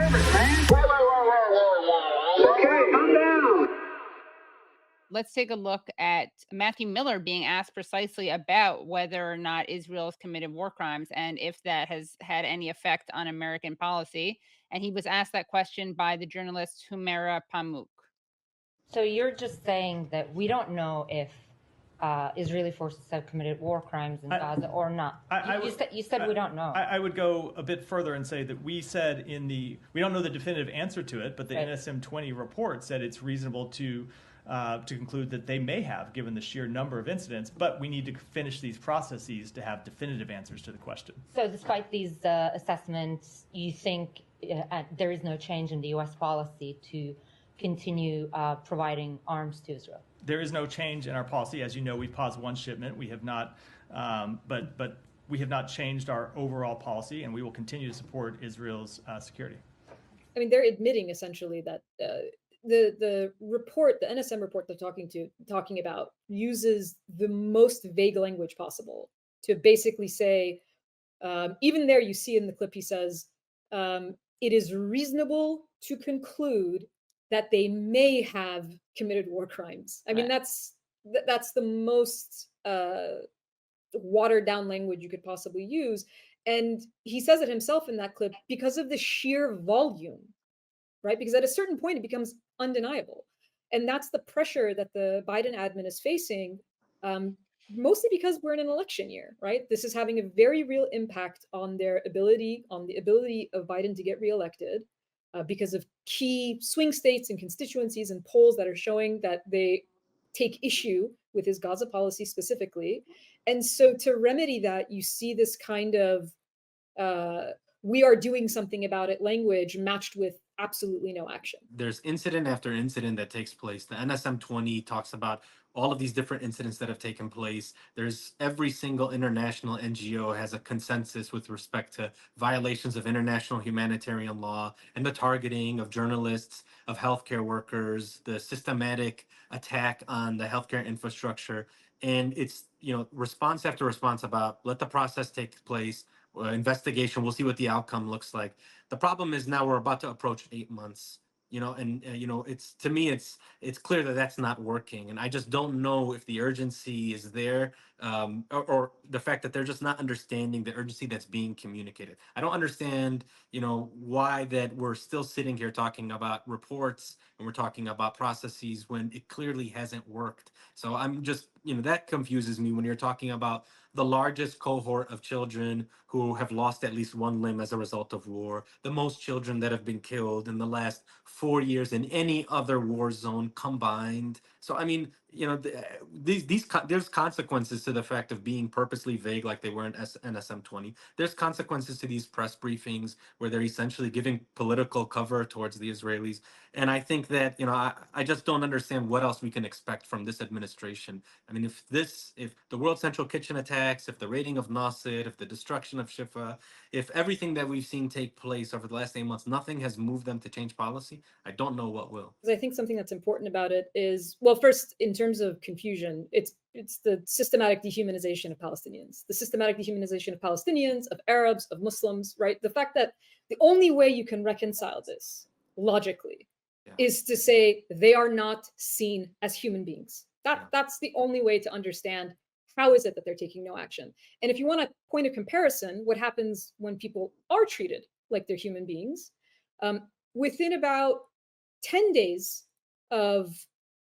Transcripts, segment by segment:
Okay, calm down. Let's take a look at Matthew Miller being asked precisely about whether or not Israel has committed war crimes and if that has had any effect on American policy. And he was asked that question by the journalist Humera Pamuk. So you're just saying that we don't know if Israeli forces have committed war crimes in Gaza or not. You said we don't know. I would go a bit further and say that we said we don't know the definitive answer to it, but the NSM 20 report said it's reasonable to conclude that they may have, given the sheer number of incidents, but we need to finish these processes to have definitive answers to the question. So despite these assessments, you think there is no change in the U.S. policy to continue providing arms to Israel? There is no change in our policy. As you know, we paused one shipment. We have not, but we have not changed our overall policy, and we will continue to support Israel's security. I mean, they're admitting essentially that the report, the NSM report they're talking about, uses the most vague language possible to basically say, even there you see in the clip he says, it is reasonable to conclude that they may have committed war crimes. I mean, that's the most watered down language you could possibly use. And he says it himself in that clip because of the sheer volume, right? Because at a certain point, it becomes undeniable. And that's the pressure that the Biden admin is facing, mostly because we're in an election year, right? This is having a very real impact on the ability of Biden to get reelected. Because of key swing states and constituencies and polls that are showing that they take issue with his Gaza policy specifically. And so to remedy that, you see this kind of we are doing something about it language matched with absolutely no action. There's incident after incident that takes place. The NSM 20 talks about all of these different incidents that have taken place. There's every single international NGO has a consensus with respect to violations of international humanitarian law and the targeting of journalists, of healthcare workers, the systematic attack on the healthcare infrastructure. And it's, response after response about let the process take place, investigation, we'll see what the outcome looks like. The problem is now we're about to approach 8 months. It's, to me, it's clear that that's not working, and I just don't know if the urgency is there, or the fact that they're just not understanding the urgency that's being communicated. I don't understand, why that we're still sitting here talking about reports and we're talking about processes when it clearly hasn't worked. So I'm just, that confuses me when you're talking about the largest cohort of children who have lost at least one limb as a result of war, the most children that have been killed in the last 4 years in any other war zone combined. So, I mean, there's consequences to the fact of being purposely vague like they were in NSM 20. There's consequences to these press briefings where they're essentially giving political cover towards the Israelis. And I think that, I just don't understand what else we can expect from this administration. I mean, if the World Central Kitchen attacks, if the raiding of Nasser, if the destruction of Shifa, if everything that we've seen take place over the last 8 months, nothing has moved them to change policy, I don't know what will. Because I think something that's important about it is, well, first, in terms of confusion, it's the systematic dehumanization of Palestinians, the systematic dehumanization of Palestinians, of Arabs, of Muslims, right? The fact that the only way you can reconcile this logically is to say they are not seen as human beings. That's the only way to understand how is it that they're taking no action. And if you want a point of comparison, what happens when people are treated like they're human beings, within about 10 days of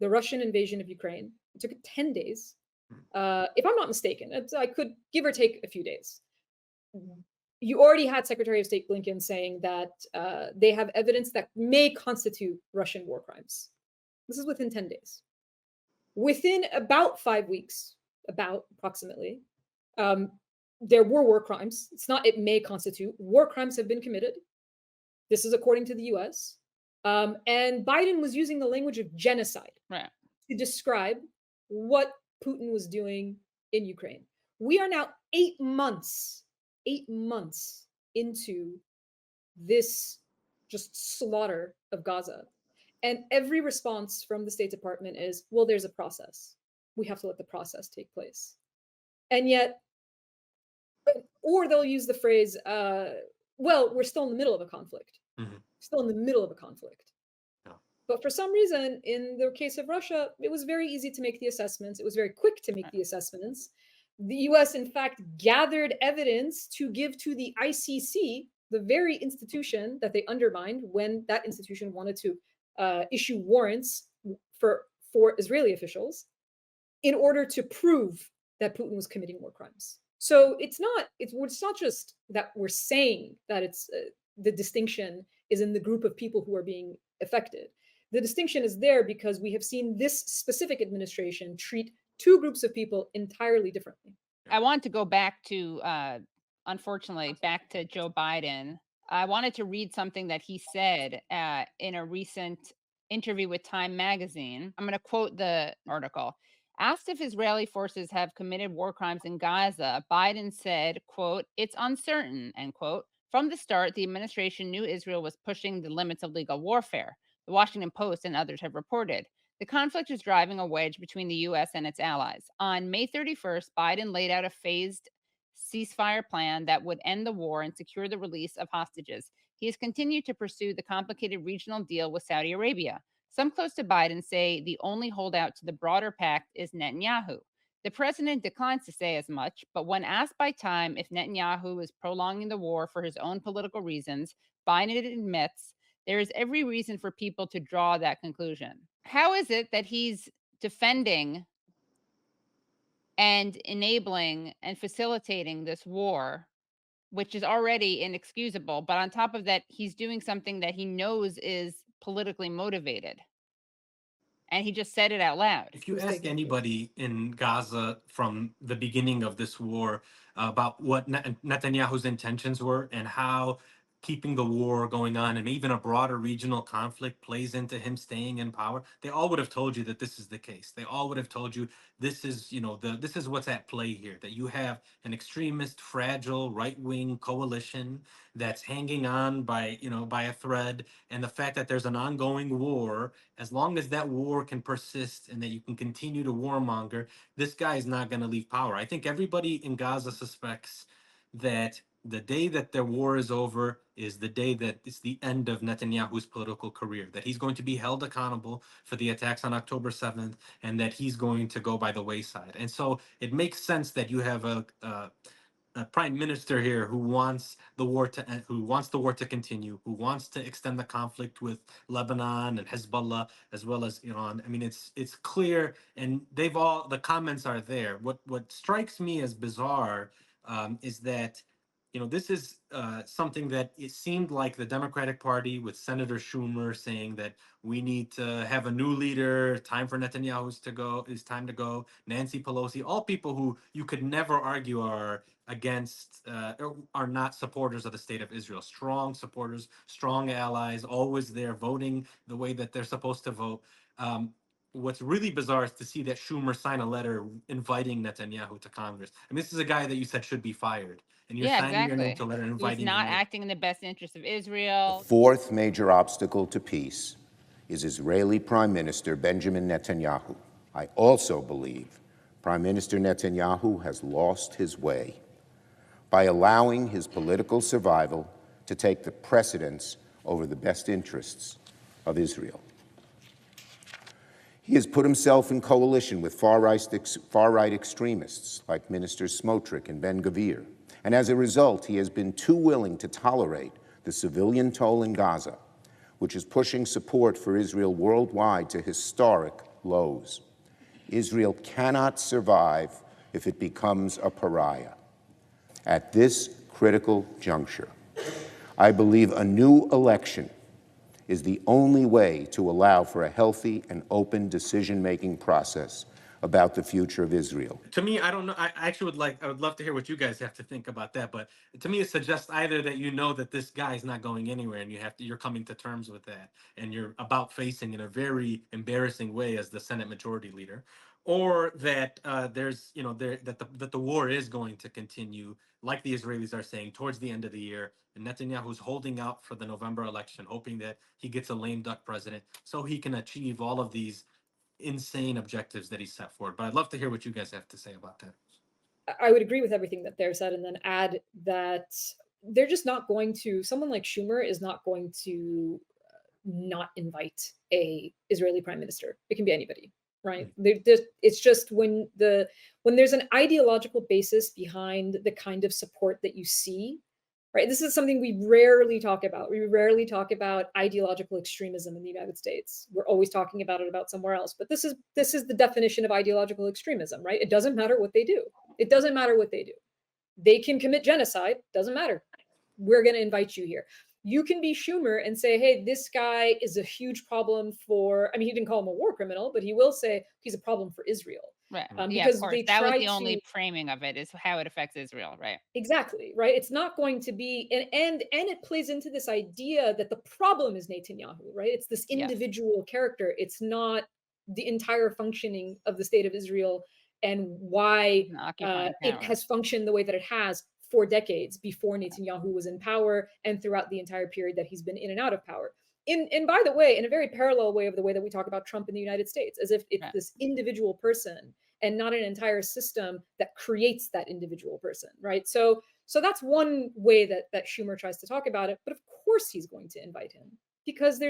the Russian invasion of Ukraine, it took 10 days, if I'm not mistaken, I could give or take a few days. You already had Secretary of State Blinken saying that they have evidence that may constitute Russian war crimes. This is within 10 days. Within about 5 weeks, approximately, there were war crimes. It may constitute. War crimes have been committed. This is according to the US. And Biden was using the language of genocide to describe what Putin was doing in Ukraine. We are now 8 months into this just slaughter of Gaza. And every response from the State Department is, well, there's a process. We have to let the process take place. And yet, or they'll use the phrase, well, we're still in the middle of a conflict. still in the middle of a conflict. Yeah. But for some reason, in the case of Russia, it was very easy to make the assessments. It was very quick to make the assessments. The US, in fact, gathered evidence to give to the ICC, the very institution that they undermined when that institution wanted to issue warrants for Israeli officials in order to prove that Putin was committing war crimes. So it's not just that we're saying that it's the distinction is in the group of people who are being affected. The distinction is there because we have seen this specific administration treat two groups of people entirely differently. I want to go back to, unfortunately, back to Joe Biden. I wanted to read something that he said in a recent interview with Time magazine. I'm going to quote the article. Asked if Israeli forces have committed war crimes in Gaza, Biden said, quote, "It's uncertain," end quote. From the start, the administration knew Israel was pushing the limits of legal warfare. The Washington Post and others have reported. The conflict is driving a wedge between the U.S. and its allies. On May 31st, Biden laid out a phased ceasefire plan that would end the war and secure the release of hostages. He has continued to pursue the complicated regional deal with Saudi Arabia. Some close to Biden say the only holdout to the broader pact is Netanyahu. The president declines to say as much, but when asked by Time if Netanyahu is prolonging the war for his own political reasons, Biden admits there is every reason for people to draw that conclusion. How is it that he's defending and enabling and facilitating this war, which is already inexcusable, but on top of that, he's doing something that he knows is politically motivated? And he just said it out loud. If you ask anybody in Gaza from the beginning of this war about what Netanyahu's intentions were and how keeping the war going on and even a broader regional conflict plays into him staying in power, they all would have told you that this is the case. They all would have told you this is, this is what's at play here, that you have an extremist, fragile, right-wing coalition that's hanging on by a thread, and the fact that there's an ongoing war, as long as that war can persist and that you can continue to warmonger, this guy is not going to leave power. I think everybody in Gaza suspects that the day that their war is over is the day that it's the end of Netanyahu's political career, that he's going to be held accountable for the attacks on October 7th, and that he's going to go by the wayside. And so it makes sense that you have a prime minister here who wants the war to end, who wants the war to continue, who wants to extend the conflict with Lebanon and Hezbollah as well as Iran. I mean, it's clear, and the comments are there. What strikes me as bizarre is that this is something that it seemed like the Democratic Party with Senator Schumer saying that we need to have a new leader, time for Netanyahu's to go, it's time to go. Nancy Pelosi, all people who you could never argue are against, are not supporters of the state of Israel. Strong supporters, strong allies, always there voting the way that they're supposed to vote. What's really bizarre is to see that Schumer sign a letter inviting Netanyahu to Congress. I mean, this is a guy that you said should be fired, and you're signing your name to a letter inviting him. He's not acting in the best interest of Israel. The fourth major obstacle to peace is Israeli Prime Minister Benjamin Netanyahu. I also believe Prime Minister Netanyahu has lost his way by allowing his political survival to take the precedence over the best interests of Israel. He has put himself in coalition with far-right extremists like Ministers Smotrich and Ben-Gvir, and as a result, he has been too willing to tolerate the civilian toll in Gaza, which is pushing support for Israel worldwide to historic lows. Israel cannot survive if it becomes a pariah. At this critical juncture, I believe a new election is the only way to allow for a healthy and open decision-making process about the future of Israel. To me, I don't know. I actually I would love to hear what you guys have to think about that. But to me, it suggests either that that this guy is not going anywhere, and you're coming to terms with that, and you're about facing in a very embarrassing way as the Senate Majority Leader, or that that the war is going to continue, like the Israelis are saying, towards the end of the year. And Netanyahu's holding out for the November election, hoping that he gets a lame duck president so he can achieve all of these insane objectives that he set forward. But I'd love to hear what you guys have to say about that. I would agree with everything that they've said, and then add that they're just not going to, someone like Schumer is not going to not invite a Israeli prime minister. It can be anybody, right? It's just when there's an ideological basis behind the kind of support that you see, right? This is something we rarely talk about. We rarely talk about ideological extremism in the United States. We're always talking about it about somewhere else. But this is the definition of ideological extremism, right? It doesn't matter what they do. It doesn't matter what they do. They can commit genocide. Doesn't matter. We're going to invite you here. You can be Schumer and say, hey, this guy is a huge problem for, I mean, he didn't call him a war criminal, but he will say he's a problem for Israel. Right. Because of course. That was the only framing of it, is how it affects Israel, right? Exactly, right? It's not going to be, and it plays into this idea that the problem is Netanyahu, right? It's this individual character. It's not the entire functioning of the state of Israel and why it has functioned the way that it has for decades before Netanyahu was in power and throughout the entire period that he's been in and out of power. And by the way, in a very parallel way of the way that we talk about Trump in the United States, as if it's this individual person and not an entire system that creates that individual person, right? So that's one way that Schumer tries to talk about it. But of course he's going to invite him, because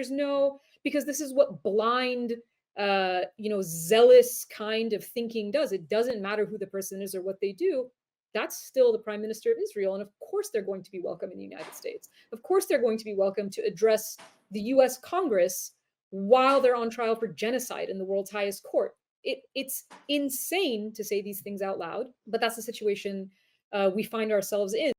because this is what blind, zealous kind of thinking does. It doesn't matter who the person is or what they do. That's still the prime minister of Israel. And of course they're going to be welcome in the United States. Of course they're going to be welcome to address the US Congress while they're on trial for genocide in the world's highest court. It's insane to say these things out loud, but that's the situation we find ourselves in.